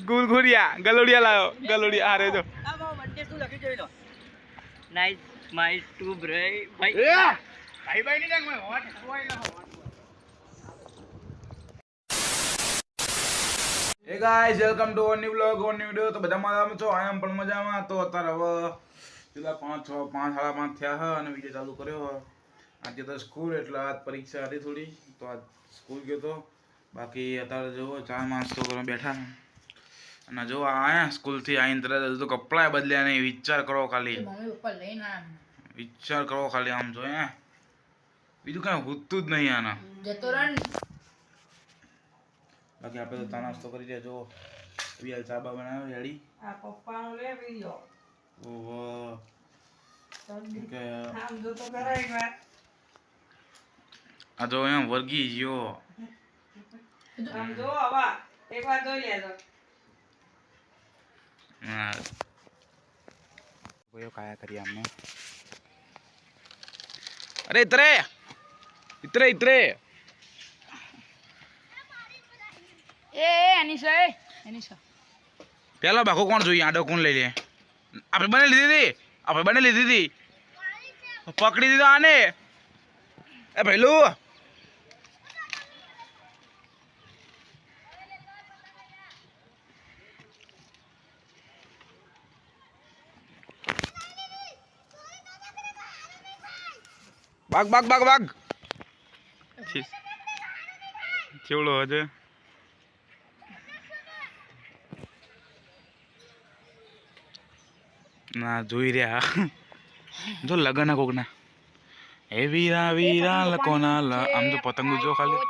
ગુલગુરિયા ગલોડિયા લાયો ગલોડિયા હારે જો આ મારો બર્થડે શું લખી જોઈ લો નાઈસ માય ટુ બ્રાઈ ભાઈ ભાઈ ની નાખ હોટ સોય ના હે guys welcome to a new vlog on new video. તો બધા મજામાં છો? આમ પણ મજામાં. તો અત્યારે હવે પેલા 5 સાડા 5 થયા છે અને વિડિયો ચાલુ કર્યો. આજે તો સ્કૂલ એટલે આજ પરીક્ષા હતી થોડી તો આજ સ્કૂલ ગયો તો. બાકી અત્યારે જો ચા નાસ્તો કરવા બેઠા અને જો આયા સ્કૂલથી આવીને તરત તો કપડાં બદલ્યા નહીં. વિચાર કરો ખાલી, મમ્મી પપ્પા લઈને વિચાર કરો ખાલી. આમ જો બીજું કાંઈ હોતું જ નહીં આના. જતો રન બાકી આપણે તો ચા નાસ્તો કરી રહ્યા. જો વિયાલ ચા બા બનાવ્યો રેડી. આ પપ્પાનો લે વિડિયો ઓહો કે આમ જો તો કરાય એકવાર આ જો એમ વર્ગી ગયો. આમ જો આવા એકવાર જોઈ લેજો. હા કોઈ કાયા કરી આમને. અરે ઇતરે ઇતરે ઇતરે એ અનિશા પેલો બાકો કોણ જોઈએ? આડો કોણ લઈ લે? આપણે બને લીધી હતી પકડી દીધો આને. એ ભઈલું બાગ કેવડો હજે ના જોઈ રહ્યા જો લગન કોકના એ વીરા વીરા લકોના આમ તો પતંગ જો ખાલી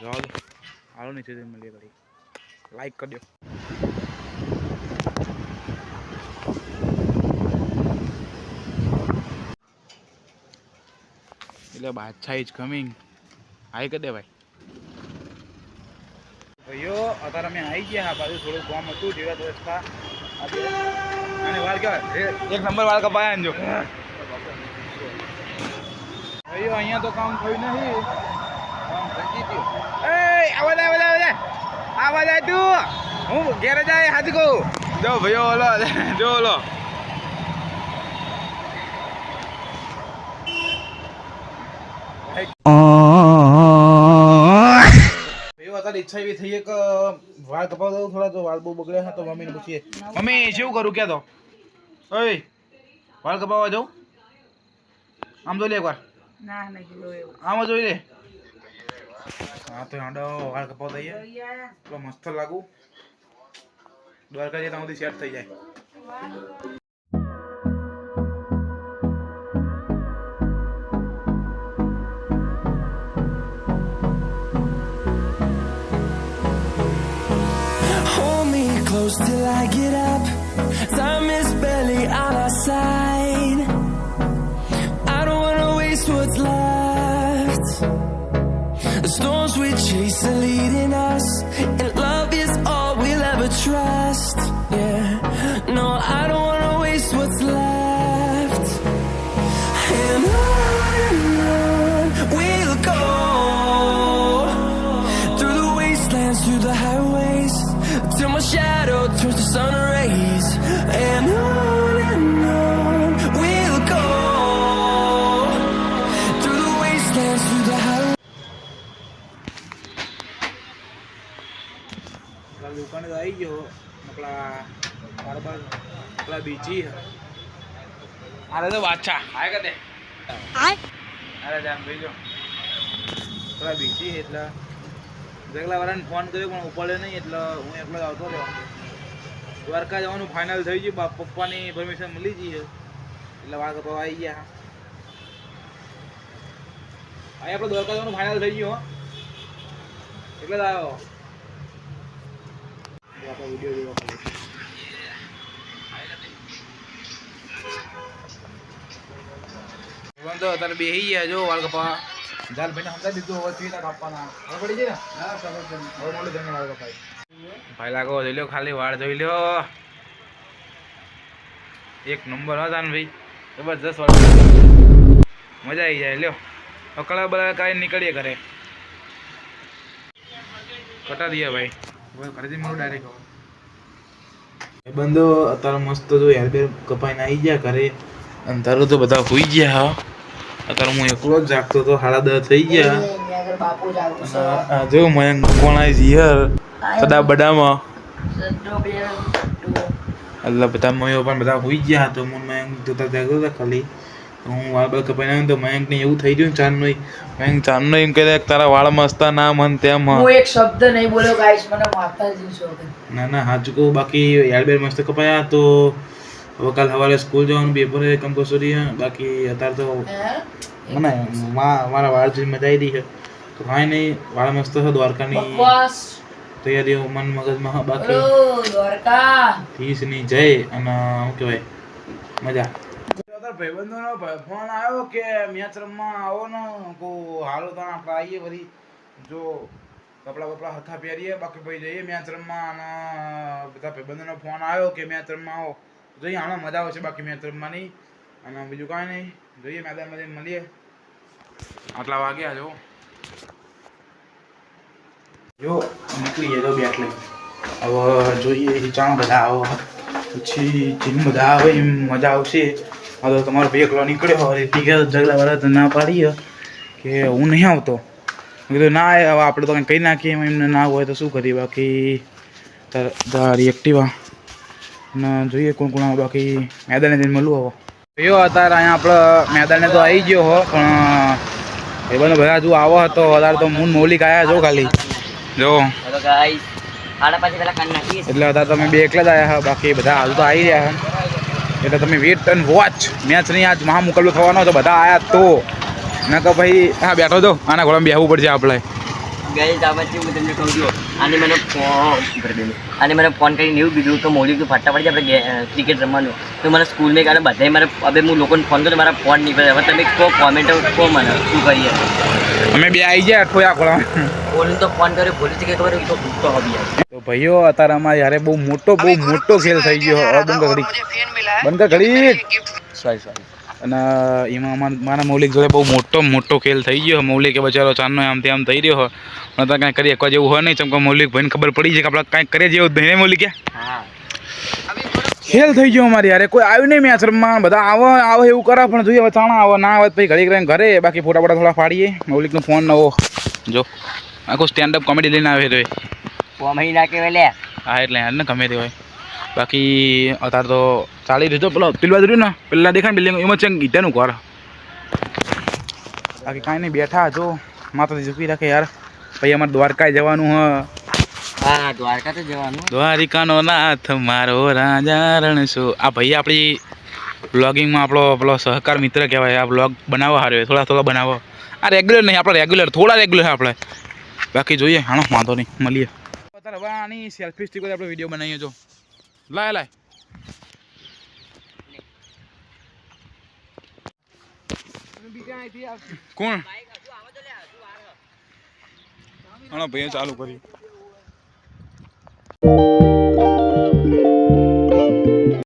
જો હાલો નીચે મળીએ ઘડી. લાઈક કરી દો. એટલે બાદશાહ ઇઝ કમિંગ. હાઈ કરી દે ભાઈ. ભાઈઓ અત્યારે અમે આવી ગયા આ બાજુ થોડું કામ હતું જેવા રસ્તા અને વાળ કહેવાય એક નંબર વાળ કપાયા જો ભાઈઓ. અહીંયા તો કામ થયું નહીં. કામ થઈ ગયું. એ આવા જાય તું. હું ઘેરે જાય હાજી કહું. જો ભાઈઓ ઓલો જો ઓલો ઈચ્છા એવી થઈ કે વાળ કપાવ દઉં થોડા. તો વાળ બહુ બગડ્યા હતા તો મમ્મીને પૂછીએ. મમ્મી શું કરું કે તો ઓય વાળ કપાવવા જાઉં? આમ જોઈ લે એકવાર. ના એવું આમ જોઈ લે. હા તો આડો વાળ કપાવ દઈએ તો મસ્ત લાગુ. દ્વારકા જઈએ ત્યાં સુધી સેટ થઈ જાય. Close till I get up. Time is barely on our side. I don't wanna waste what's left. The storms we chase are leading us, and love is all we'll ever trust. Yeah, no, I don't wanna waste what's left. And on we'll go, through the wastelands, through the highways, till my shadow turns to sun rays. And on we'll go, through the wastelands, through the highways. દુકાને તો આવી ગયો. બરાબર પેલા બીજી અરે તો બાદશાહ હાય કદે અરે જાન ભાઈ જો પેલા બીજી એટલે જગલા વાળાને ફોન કર્યો પણ ઉપાડ્યો નહીં. એટલે હું એકલો જ આવતો રહ્યો. દ્વારકા જવાનું ફાઇનલ થઈ ગયું. પપ્પાની પરમિશન મળી ગઈ છે એટલે વાળ કપાવા આવી ગયા. અહીં આપણે દ્વારકા જવાનું ફાઇનલ થઈ ગયું. એટલે જ આવ્યો. આપણે વિડીયો જોવા પડે. અત્યારે બેસી ગયા જો વાળ કપાવા. જાલ ભાઈને સમજાવી દીધું હવે ચીતા કાપવાના હવે પડી જાય ને. હા હવે મોડું જઈને વાળ કપાય. ભાઈ લાગો જોઈ લો ખાલી વાળ જોઈ લો. એક નંબર હતા ને ભાઈ. જબરજસ્ત વાળું મજા આવી જાય લ્યો અકળા બળા કાંઈ નીકળીએ ઘરે કટા દઈએ ભાઈ ઘરેથી મારું ડાયરેક્ટ બંધો અત્યારે મસ્ત જો યાર બે કપાઈને આવી ગયા ઘરે અને તારું તો બધા હોઈ ગયા હા અત્યારે હું એકલો જ જાગતો હતો 10:30 થઈ ગયા જો મયંક કોણ આવી છે યાર સદા બડામાં એટલે બધા મયો પણ બધા હોઈ ગયા તો હું મયંક જોતા જાગતો હતા ખાલી હું વાળ બાળ કપાઈને આવ્યો તો મયંકને એવું થઈ ગયું ચાંદનું મયંક ચાંદનું એમ કહે તારા વાળ મસ્ત ના મન તેમ હું એક શબ્દ નહીં બોલ્યો ગાઈસ મને માતાજી શોખ ના ના હાચું કહું બાકી યાર બે મસ્ત કપાયા તો હવે કાલ સવારે સ્કૂલ જવાનું પેપર કંપલસરી બાકી અત્યારે તો મને મારા વાળ જોઈને મજા આવી રહી છે તો કાંઈ નહીં વાળ મસ્ત છે દ્વારકાની તૈયારીઓ મન મગજમાં બાકી દ્વારકા ની જય અને શું કહેવાય મજા ભાઈબંધોનો ફોન આવ્યો કે મેચ રમવા આવો ને કો હાલો તો આપણે આવીએ વળી જો કપડાં બપડા હરખા પહેરીએ બાકી ભાઈ જઈએ મેચ રમવા અને બધા ભાઈબંધોનો ફોન આવ્યો કે મેચ રમવા આવો જોઈએ આમાં મજા આવશે બાકી મેચ રમવાની અને બીજું કાંઈ નહીં જોઈએ મેદાનમાં જઈને મળીએ આટલા વાગ્યા જો નીકળીએ તો બેટ લઈ હવે જોઈએ હિંચાણ બધા આવો પછી જેમ બધા આવે એમ મજા આવશે હવે તમારો બે એકલો નીકળ્યો હવે ટીકા ઝઘડા વાળા તો ના પાડીએ કે હું નહીં આવતો કીધું ના હવે આપણે તો કંઈ કહી નાખીએ એમને ના હોય તો શું કરીએ બાકી તારી એક્ટિવા અને જોઈએ કોણ કોણ આવે બાકી મેદાને જઈને મળવું હવે જો અત્યારે અહીંયા આપણે મેદાને તો આવી ગયો હો પણ એ બધો બધા હજુ આવો હતો અત્યારે તો મૂન મૌલિક આવ્યા જો ખાલી જો એટલે અત્યારે તમે બે એકલા જ આવ્યા હા બાકી બધા હાલ તો આવી રહ્યા એટલે તમે વેટ એન્ડ વોચ મેચ નહીં આજ મહા મુકાબલો થવાનો તો બધા આવ્યા તો ના કે ભાઈ હા બેઠો તો આના ઘોડામાં બેસવું પડશે આપણે મને ફોન કરીને એવું કીધું કે મૌલિક તું ફટાફટ આપણે ક્રિકેટ રમવાનું તો મને સ્કૂલમાં કારણ બધાએ મારે હવે હું લોકોને ફોન કર્યો મારા ફોન નીકળે હવે તમે કહો કોમેન્ટ કહો મને શું કરીએ અમે બે આવી ગયા અઠવાડિયા ખોળા બોલીને તો ફોન કર્યો પોલીસ કે ખબર તો ભૂખતો હબી તો ભાઈઓ અત્યારે અમારે યારે બહુ મોટો ખેલ થઈ ગયો બંધ ઘડી સોરી અને એમાં મારા મૌલિક જોડે બહુ મોટો ખેલ થઈ ગયો મૌલિક એ બચારો ચાંદનો આમ તેમ થઈ રહ્યો અને તો કાંઈ કરી એકવા જેવું હોય નહીં ચમકો મૌલિક ભાઈને ખબર પડી છે કે આપણે કાંઈક કરીએ જેવું ભાઈને મૌલિક ખેલ થઈ ગયો અમારે યારે કોઈ આવ્યું નહીં મેચ રમવા બધા આવે એવું કરે પણ જોઈએ હવે ચાણા આવે ના આવે પછી ઘડી કરીને ઘરે બાકી ફોટા થોડા ફાડીએ મૌલિકનો ફોન નવો જો આખું સ્ટેન્ડઅપ કોમેડી લઈને આવે તો કોમેડી ના કહેવાય લે હા એટલે યાર ને ગમે તે હોય બાકી અત્યારે તો ચાલી દીધો પેલો પેલું બાજુ ને પેલા દેખાય બિલ્ડિંગ એમાં છે ગીતાનું ઘર બાકી કાંઈ નહીં બેઠા જો માતાજી ઝૂકી રાખે યાર પછી અમારે દ્વારકાએ જવાનું હા દ્વારકા તો જવાનું દ્વારિકાનો નાથ મારો રાજા રણછો આ ભાઈ આપણી બ્લોગિંગમાં આપણો પેલો સહકાર મિત્ર કહેવાય આ બ્લોગ બનાવવા હારે થોડા બનાવો આ રેગ્યુલર નહીં આપણે થોડા રેગ્યુલર આપણે બાકી જોઈએ હાણો વાંધો નહીં મળીએ અત્યારે હવે આની સેલ્ફી સ્ટિક આપણે વિડીયો બનાવીએ જો લાય કોણ હાલો ભાઈ ચાલુ કરી